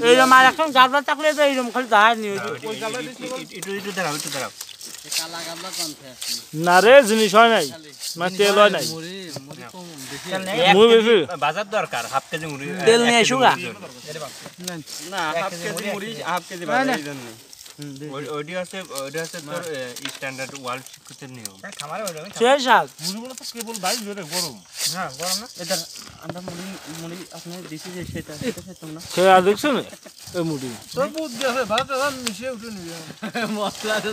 এইরকম আর এখন গাবলা থাকলে তো এইরকম খালি দাঁড়ায় নি ওই গাবলা একটু দাঁড়াও কালা গাবলা কোনতে আছে না রে জিনিস হয় নাই মানে তেল হয় নাই মুড়ি কম বেশি মুড়ি বেশি বাজার দরকার হাফ কেজি মুড়ি তেল নিয়ে এসো গা না হাফ কেজি মুড়ি হাফ কেজি বাজার এই জন্য ওইটি আছে তোর স্ট্যান্ডার্ড ওয়ার্ল্ড শিক্ষিতের নিয়ম খামারে হয়ে যাবে সেই শাক মুড়িগুলো তো কেবল বাইশ ধরে গরম হ্যাঁ গরম না এটা আমরা মুড়ি আপনি দিছি যে সেটা খেতাম না খেয়ে আর দেখছো না এই মুড়ি তোর বুদ্ধি আছে ভাত মিশিয়ে উঠে নিবি মশলা আছে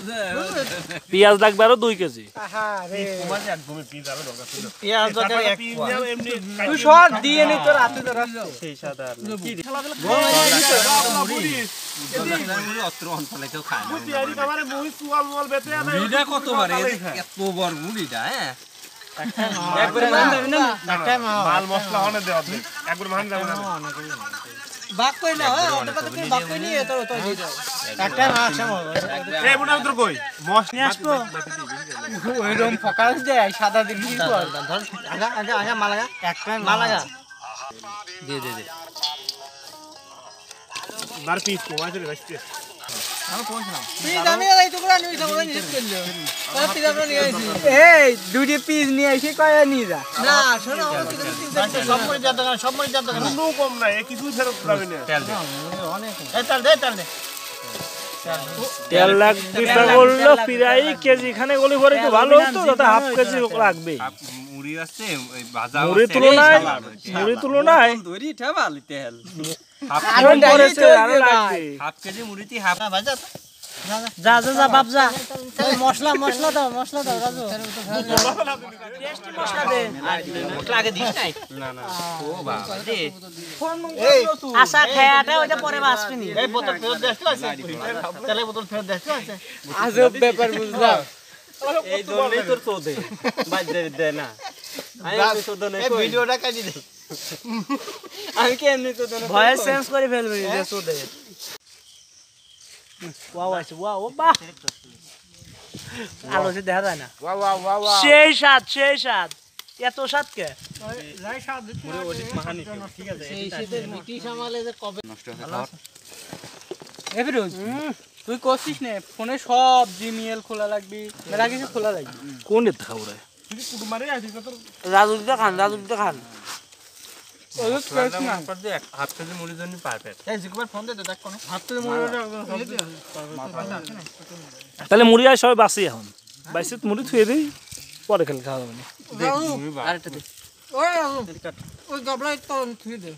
পেঁয়াজ লাগবে আরো 2 কেজি আরে তোমার একদমই পিস যাবে দরকার ছিল পেঁয়াজ দরকার এক এমনি তুই সব দিয়ে নি তোর হাতে ধর সেই সাদা আর কি মুড়ি অত্র অঞ্চলে কেউ খায় না পেঁয়াজি খাবারে মুড়ি চুয়াল মুয়াল বেতে আনা মুড়িটা কত বারে এত বড় মুড়িটা হ্যাঁ একবারে মান যাবে না একটা মাল মশলা হনে দেওয়া একবার মান যাবে না বাক কই না ওটা কত করে বাক কই নি তো তো দিয়ে দাও একটা মাছ হবে এই বুড়া উত্তর কই মশ নিয়ে আসবো ওইরকম ফোকাস দে সাদা দিন কি কর ধর আগা মালাগা একটা মালাগা দে বার পিস কমাই চলে যাচ্ছে পিস আমি এই টুকরা নিয়ে যাবো নিয়ে চললো তার পিস আমরা নিয়ে আইছি এই দুটি পিস নিয়ে আইছি কয় নিয়ে যা না শোনো সব মরে যা দোকান কোনো কম নাই কিছু ফেরত পাবে না তেল দে অনেক এই তেল দে তেল লাগবে বললো প্রায় কেজি খানে গলি পরে একটু ভালো হতো তাতে হাফ কেজি লাগবে মুড়ি আছে ওই ভাজা মুড়ি তুলনায় দড়ি ঠাবালি তেল আরো পড়েছে আরো লাগবে হাফ কেজি মুড়িতে হাফ ভাজা যা বাপ যা মশলা দাও রাজু টেস্টি মশলা দে মশলা আগে দিস নাই না ও বাবা দে এই আশা খায়াটা ওইটা পরে বাসবি নি এই বোতল ফেরত দে আসছে তেলে বোতল ফেরত দে আসছে আজব ব্যাপার বুঝলাম এই জন্যই তোর চোদে বাজ দে না আমি চোদ নাই এই ভিডিওটা কাটি দে আমি কি এমনি চোদ না ভয়েস চেঞ্জ করে ফেলবি যে চোদে ওয়াও আছে ওয়াও বাহ আলো সে দেখা যায় না ওয়া সেই স্বাদ এত স্বাদ কে পুরো অধিক মাহানি ঠিক আছে এই শীতের ব্রিটিশ আমলে যে কবে নষ্ট হয় খাওয়ার এ ফিরোজ তুই করছিস না ফোনে সব জিমেইল খোলা লাগবি মেলা কিছু খোলা লাগবে কোন এত খাও রে রাজু দিতে খান হাফ কেজি মুড়ির জন্য পারফেক্ট এই জিকুবার ফোন দে তো দেখ কোনে হাত থেকে মুড়িটা তাহলে মুড়ি আর সবাই বাসি এখন বাইসে মুড়ি থুয়ে দেই পরে খেলে খাওয়া যাবে না আরেকটা দে ওই গাবলা তো থুই দে